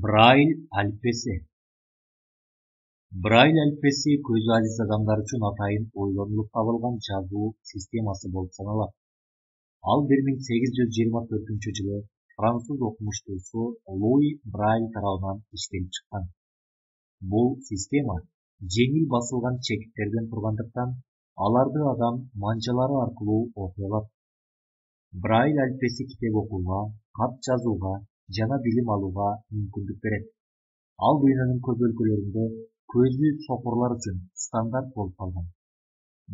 Braille әліппесі. Braille әліппесі көзі азиз адамдар үшін атайын ойланылып табылған жазуу системасы болып саналат. Ал 1824 жылы француз окумуштуусу Луи Брайль тарабынан иштелип чыккан. Бул система жеңил басылган чекиттерден тургандыктан аларды адам манжалары аркылуу окуй алат. Braille әліппесі китеп окууга, кат жазууга жана билим алууга мүмкүндүк берет. Ал дүйнөнүн көп өлкөлөрүндө көзү сокурлар үчүн стандарт болуп калган.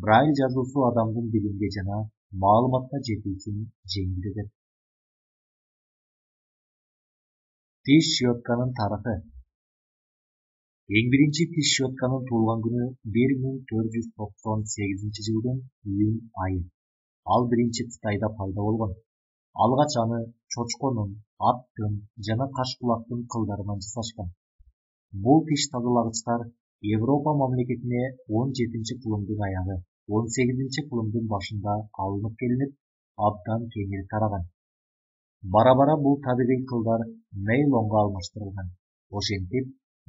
Braille жазуусу адамдын билимге жана маалыматка жетүүсүн жеңилдетет. Тиш щетканын тарыхы. Эң биринчи тиш щетканын туулган күнү 1498 жылдын июнь айы. Ал биринчи Кытайда пайда болгон. Алгач аны чочконун, аттын жана кашкулактын кылдарынан жасашкан. Бул тиш тазалагычтар Европа мамлекетине 17-кылымдын аягы, 18-кылымдын башында алынып келинип, абдан кеңири тараган. Бара-бара бул табигый кылдар нейлонго алмаштырылган. Ошентип,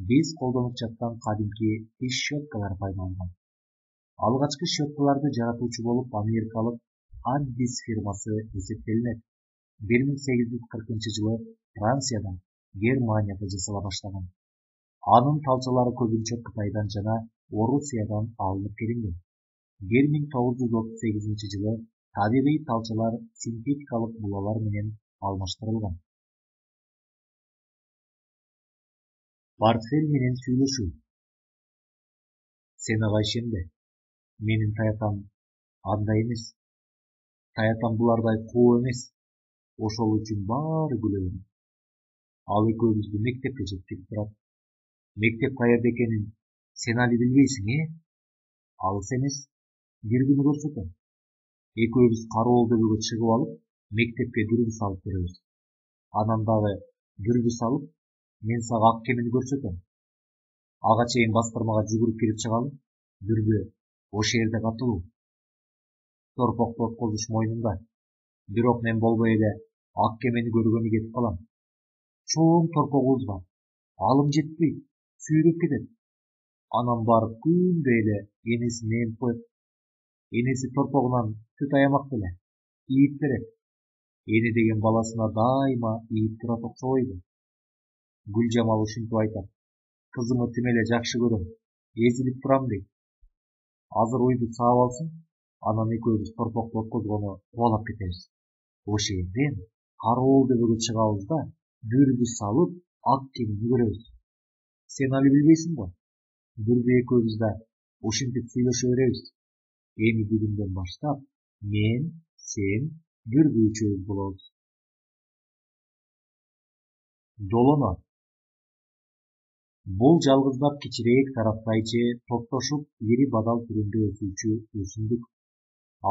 биз колдонуп жаткан кадимки тиш щеткалар пайда болгон. Алгачкы щеткаларды жаратуучу болуп америкалык Addis фирмасы эсептелинет. 1840 жылы Францияда, Германияда жасала баштаган. Анын талчалары көбүнчө Кытайдан жана Орусиядан алынып келинген. 1938 жылы табигый талчалар синтетикалык булалар менен алмаштырылган. Портфель менен сүйлөшүү. Сен ага ишенбе. Менин таятам андай эмес. Таятам булардай куу эмес. Ошол үчүн баары күлө берет. Ал экөөбүздү мектепке жеткирип турат. Мектеп каерде экенин сен али билбейсиң, Алыс эмес. Бир күнү көрсөтөм. Экөөбүз кароол дөбөгө чыгып алып, мектепке дүрбү салып беребиз. Анан дагы дүрбү салып, мен сага ак кемени көрсөтөм. Ага чейин бастырмага жүгүрүп кирип чыгалы. Дүрбү ошол жерде катылуу. Торпокту откозуш мойнумда. Бирок мен болбой эле ак кемени көргөнү кетип калам. Чоң торпогубуз бар. Алым жетпейт, сүйрөп кетет. Анан барып күндөй эле энесин ээнип коет. Энеси торпогунан сүт аямак беле, ийип берет. Эне деген баласына дайыма ийип турат окшобойбу? Гүлжамал ушинтип айтат. Кызымы тим эле жакшы көрөм, эзилип турам дейт. Азыр уйду саап алсын, анан экөөбүз торпокту откозгону кубалап кетебиз. Ошол жерден кароол дөбөгө чыгабыз да, дүрбү салып, ак кемени көрөбүз. Сен али билбейсиң го. Дүрбү экөөбүз да ушинтип сүйлөшө беребиз. Эми бүгүндөн баштап мен, сен, дүрбү үчөөбүз болобуз. Долоно. Бул жалгыздап кичирээк тараптайчы топтошуп ири бадал түрүндө өсүүчү өсүмдүк.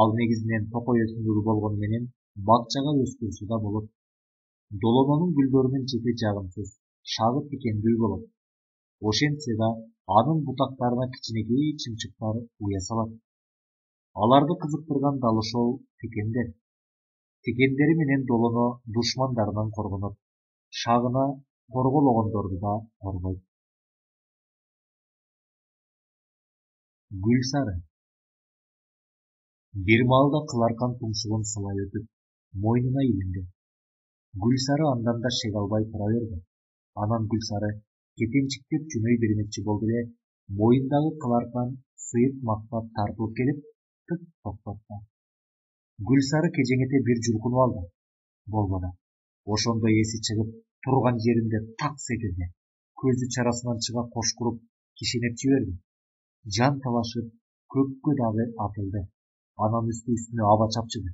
Ал негизинен токой өсүмдүгү болгону менен бакчага өстүрүлсө да болот. Долононун гүлдөрүнүн чети жагымсыз, шагып тикендүү болот. Ошентсе да анын бутактарына кичинекей чымчыктар уя салат. Аларды кызыктырган дал ошол тикендер. Тикендери менен долоно душмандарынан коргонот. Шагына коргологондорду да коргойт. Гүл сары. Бир маалда кыл аркан туңшугун сылай өтүп, мойнуна илинди. Гүл сары андан да шеге албай тура берди. Анан Гүл сары кетенчиктеп жөнөй бермекчи болду эле, боюндагы кыл аркан сыйыт мактап тартылып келип, тык токтотду. Гүл сары кежеңете бир жулкунуп алды. Болбоду. Ошондо эси чыгып, турган жеринде так секирди. Көзү чарасынан чыга кошкуруп, кишенеп жиберди. Жан талашып, көккө дагы атылды. Анан үстүнө аба чапчыды.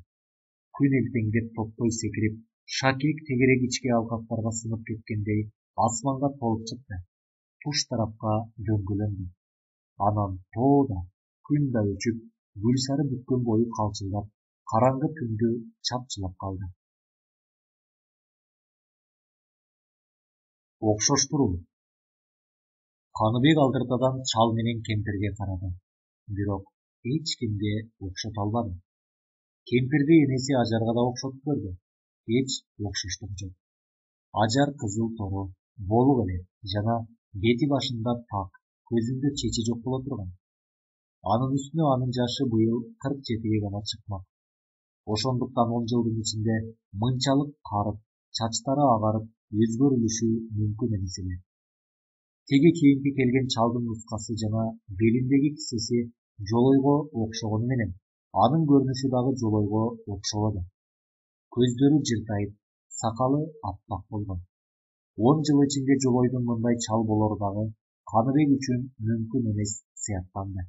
Күн элтеңдеп топтой секирип, шакек тегерек ички алкактарга сынып кеткендей асманга толуп чыкты. Туш тарапка дөңгөлөндү. Анан тоо да, күн да өчүп, Гүл сары бүткөн бою калчылдап, караңгы түндү чапчылап калды. Окшоштуруу. Каныбек алдыртадан чал менен кемпирге карады. Бирок эч кимге окшото албады. Кемпирди энеси Ажарга да окшотуп көрдү. Эч окшоштугу жок. Ажар кызыл торо, болуп эле жана бети башында так, көзүндө чечи жок боло турган. Анын үстүнө анын жашы быйыл 47 гана чыкмак. Ошондуктан 10 жылдын ичинде мынчалык карып, чачтары агарып, өзгөрүлүшү мүмкүн эмес эле. Тиги кийинки келген чалдын нускасы жана белиндеги кисеси жолойго окшогону менен анын көрүнүшү дагы жолойго окшолоду. Көздөрү жыртайып, сакалы аппак болгон. 10 жыл ичинде жолойдун мындай чал болору дагы Каныбек үчүн мүмкүн эмес сыяктанды.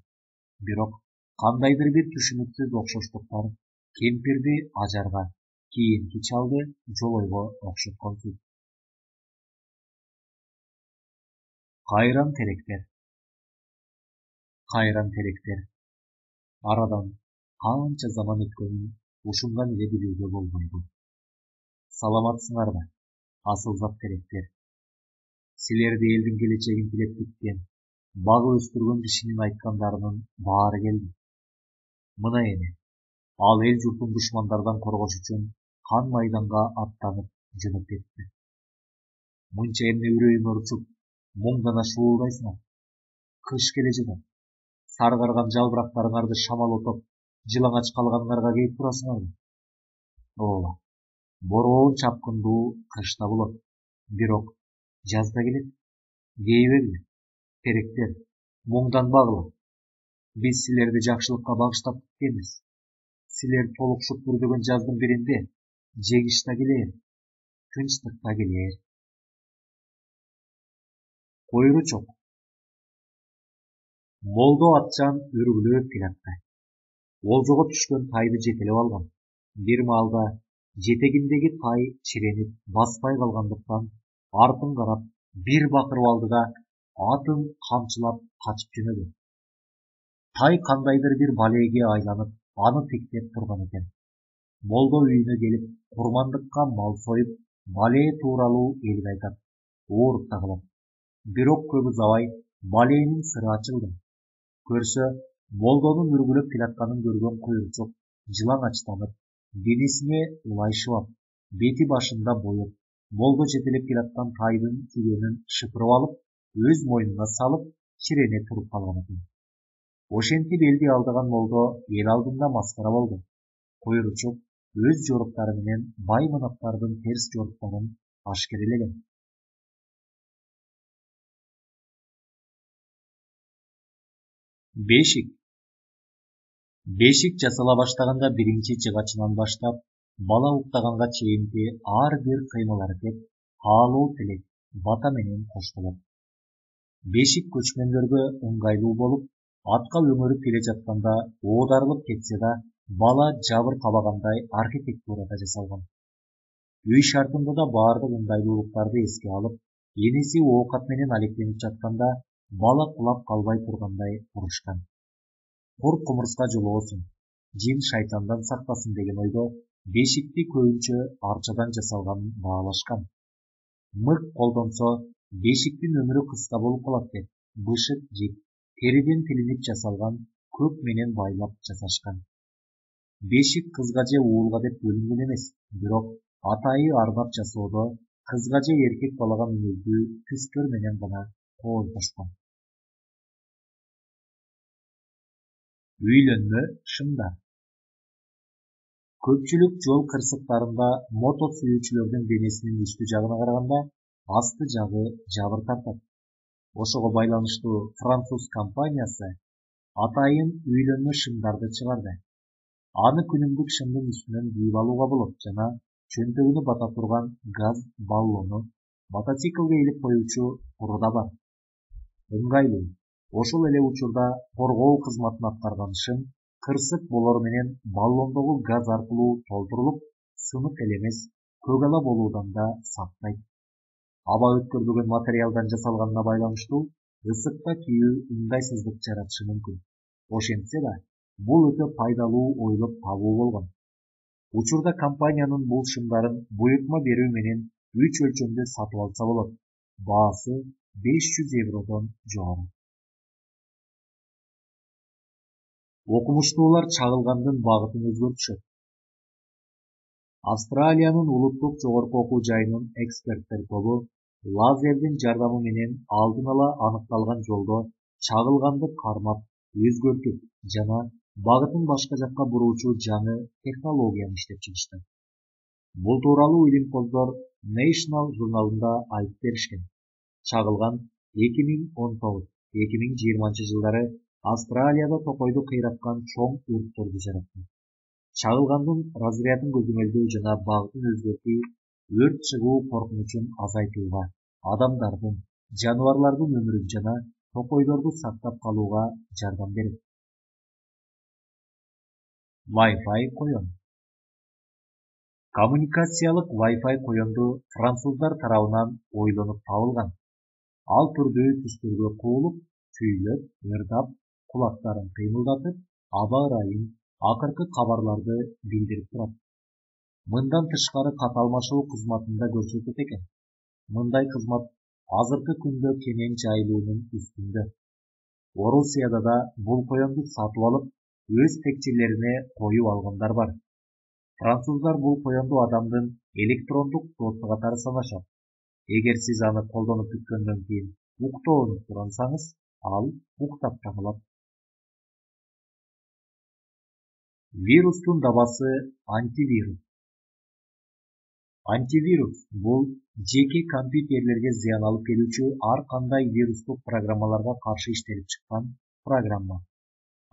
Бирок кандайдыр бир түшүнүксүз окшоштуктар кемпирди ажарга, кийинки чалды жолойго окшотконсуз. Кайран теректер. Кайран теректер. Арадан канча заман өткөнүн ушундан эле билүүгө болбойбу. Саламатсыңарбы, асылзат теректер. Силерди элдин келечегин тилеп күткөн, багып өстүргөн кишинин айткандарынын баары келди. Мына эми, ал эл журтун душмандардан коргош үчүн кан майданга аттанып жөнөп кетти. Мынча эмне үрөйүң ырчып, муңдана шуулдайсыңар? Кыш келе жатат. Саргарган жалбырактарыңарды шамалотуп, жылаңач калганыңарга кейип турасыңарбы? Ооба, бороон чапкындуу кышта болот, бирок жазда келет. Кейбегиле, теректер, муңданбагыла. Биз силерди жакшылыкка багыштап күткөнбүз. Силер толукшуп бүрдөгөн жаздын биринде жегиш да келер, тынчтык да келер. Койручок. Молдо атчан үргүлөп келатты. Олжого түшкөн тайды жетелеп алган. Бир маалда жетегиндеги тай чиренип баспай калгандыктан артын карап бир бакырып алды да атын камчылап качып жөнөдү. Тай кандайдыр бир балеге айланып аны тиктеп турган экен. Молдо үйүнө келип курмандыкка мал союп, балээ тууралуу элге айтат, ооруп да калат. Бирок көп узабай балээнин сыры ачылды. Көрсө, молдонун үргүлөп келатканын көргөн койручок жылаңачтанып, денесине улайшып, бети башында боюп, молдо жетелеп келаткан тайдын күбөнүн шыпырып алып, өз мойнуна салып, чирене туруп калган экен. Ошентип элди алдаган молдо эл алдында маскара болду. Койручок өз жоруктары менен бай мынаттардын терс жоруктарын ашкерелеген. Бешик. Бешик жасала баштаганда биринчи жыгачынан баштап, бала уктаганга чейинки ар бир кыймыл-аракет каалоо тилек, бата менен коштолот. Бешик көчмөндөргө ыңгайлуу болуп, атка өңөрүп келе жатканда оодарылып кетсе да, бала жабыр кабагандай архитектурада жасалган. Үй шартында да баардык ыңгайлуулуктарды эске алып, энеси оокат менен алектенип жатканда бала кулап калбай тургандай курушкан. Курт кумурска жолоосун, жин шайтандан сактасын деген ойдо бешикти көбүнчө арчадан жасалганын баалашкан. Мык колдонсо бешиктин өмүрү кыска болуп калат деп, бышык жип, териден тилинип жасалган көк менен байлап жасашкан. Бешик кызга же уулга деп бөлүнгөн эмес, бирок атайы арнап жасоодо кызга же эркек балага мүнөздүү түстөр менен гана кооздошкон. Үйлөнмө шымдар. Көпчүлүк жол кырсыктарында мото сүйүүчүлөрдүн денесинин үстү жагына караганда асты жагы жабыр тартат. Ошого байланыштуу француз компаниясы атайын үйлөнмө шымдарды чыгарды. Аны күнүмдүк шымдын үстүнөн кийип алууга болот жана чөнтөгүнө бата турган газ баллону, мотоциклге илип коюучу куру да бар. Ыңгайлуу. Ошол эле учурда коргоо кызматын аткарган шым кырсык болору менен баллондогу газ аркылуу толтурулуп, сынык эле эмес, көгала болуудан да сактайт. Аба өткөрбөгөн материалдан жасалганына байланыштуу ысыкта кийүү ыңгайсыздык жаратышы мүмкүн. Ошентсе да, бул өтө пайдалуу ойлоп табуу болгон. Учурда компаниянын бул шымдарын буйртма берүү менен 3 өлчөмдө сатып алса болот. Баасы 500 евродон жогору. Окумуштуулар чагылгандын багытын өзгөртүшөт. Австралиянын улуттук жогорку окуу жайынын эксперттер тобу Лазердин жардамы менен алдын ала аныкталган жолдо чагылганды кармап, өзгөртүп жана багытын башка жакка буруучу жаңы технологияны иштеп чыгышты. Бул тууралуу илимпоздор National журналында айтып беришкен. Чагылган 2019-2020 жылдары Австралияда токойду кыйраткан чоң уртторду жаратты. Чагылгандын разрядын көзөмөлдөө жана багытын өзгөртүү өрт чыгуу коркунучун азайтууга, адамдардын, жаныбарлардын өмүрүн жана токойдорду сактап калууга жардам берет. Wi-Fi коен. Коммуникациялык Wi-Fi коенду француздар тарабынан ойлонуп табылган. Ал түрдүү түстөргө куулуп, сүйлөп, ырдап, кулактарын кыймылдатып, аба ырайын, акыркы кабарларды билдирип турат. Мындан тышкары кат алмашуу кызматын да көрсөтөт экен. Мындай кызмат азыркы күндө кенен жайылуунун үстүндө. Орусияда да бул коенду сатып алып, өз текчелерине коюп алгандар бар. Француздар бул коенду адамдын электрондук досу катары санашат. Эгер сиз аны колдонуп бүткөндөн кийин уктоону сурансаңыз, ал уктап да калат. Вирустун дабасы антивирус. Антивирус бул жеке компьютерлерге зыян алып келүүчү ар кандай вирустук программаларга каршы иштелип чыккан программа.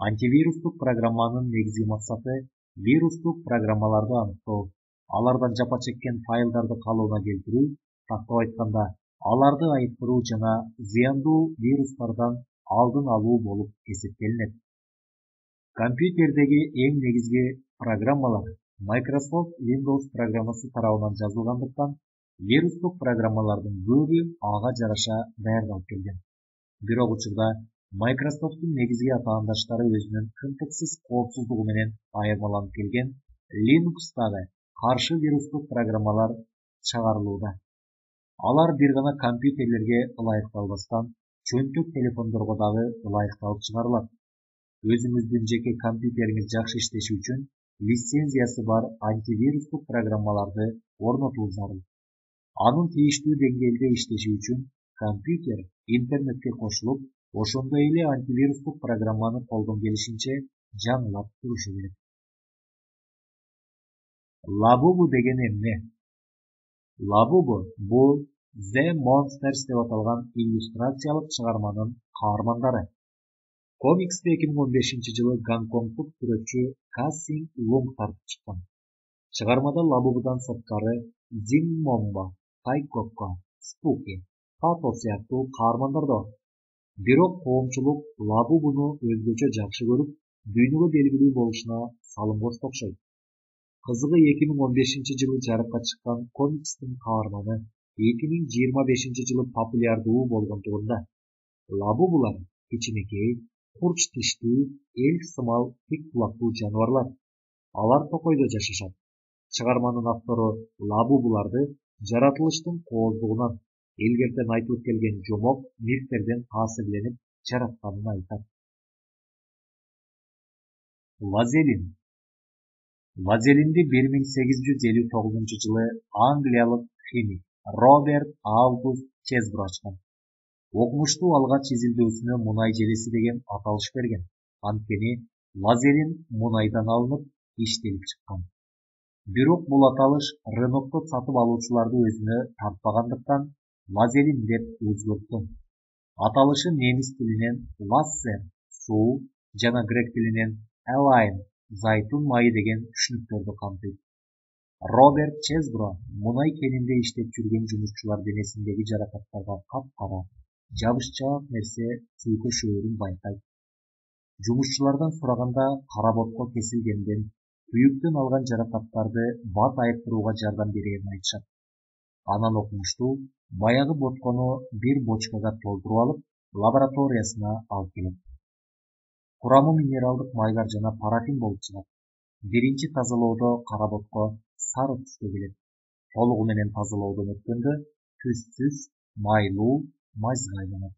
Антивирустук программанын негизги максаты вирустук программаларды аныктоо, алардан жапа чеккен файлдарды калыбына келтирүү, тактап айтканда, аларды айыптыруу жана зыяндуу вирустардан алдын алуу болуп эсептелинет. Компьютердеги эң негизги программалар Microsoft Windows программасы тарабынан жазылгандыктан, вирустук программалардын көбү ага жараша даярдалып келген. Бирок учурда Microsoft'тун негизги атаандаштары өзүнүн кынтыксыз коопсуздугу менен айырмаланып келген Linux'тагы каршы вирустук программалар чыгарылууда. Алар бир гана компьютерлерге ылайыкталбастан, чөнтөк телефондорго дагы ылайыкталып чыгарылат. Өзүңүздүн жеке компьютериңиз жакшы иштеши үчүн лицензиясы бар антивирустук программаларды орнотуу зарыл. Анын тийиштүү деңгээлде иштеши үчүн компьютер интернетке кошулуп, ошондой эле антивирустук программаны колдон келишинче жаңылап турушу керек. Labubu деген эмне? Labubu бул The Monsters деп аталган иллюстрациялык чыгарманын каармандары. Комиксти 2015-жылы Гонконгдук сүрөтчү Кассин Лунг тартып чыккан. Чыгармада Лабубудан сырткары Диммомбо, Тайкокко, Спуки, Пато сыяктуу каармандар да бар. Бирок коомчулук Лабубуну өзгөчө жакшы көрүп, дүйнөгө белгилүү болушуна салынгоч окшойт. Кызыгы 2015-жылы жарыкка чыккан комикстин каарманы 2025-жылы популярдуу болгондугунда. Лабубулар кичинекей, курч тиштүү, элк сымал тик кулактуу жаныбарлар. Алар токойдо жашашат. Чыгарманын автору Лабубуларды жаратылыштын кооздугунан, илгертен айтылып келген жомок мифтерден таасирленип жаратканын айтат. Вазелин. Вазелинди 1859-жылы англиялык химик Роберт Аугуст Чесбро ачкан. Окумуштуу алгач изилдөөсүнө мунай желеси деген аталыш берген. Анткени вазелин мунайдан алынып, иштелип чыккан. Бирок бул аталыш рынокто сатып алуучуларды өзүнө тартпагандыктан вазелин деп өзгөрткөн. Аталышы немис тилинен Wasser суу жана грек тилинен Elime зайтун майы деген түшүнүктөрдү камтыйт. Роберт Чесбро мунай кенинде иштеп жүргөн жумушчулар денесиндеги жаракаттарга капкара, жабышчаак нерсе сүйкө шөөрүн байкайт. Жумушчулардан сураганда каработко кесилгенден, күйүктөн алган жаракаттарды бат айыктырууга жардам берерин айтышат. Анан окумуштуу баягы боткону бир бочкага толтуруп алып, лабораториясына алып келет. Курамы минералдык майлар жана парафин болуп чыгат. Биринчи тазалоодо каработко сары түскө келет. Толугу менен тазалоодон өткөндө түссүз, майлуу майзга айланат.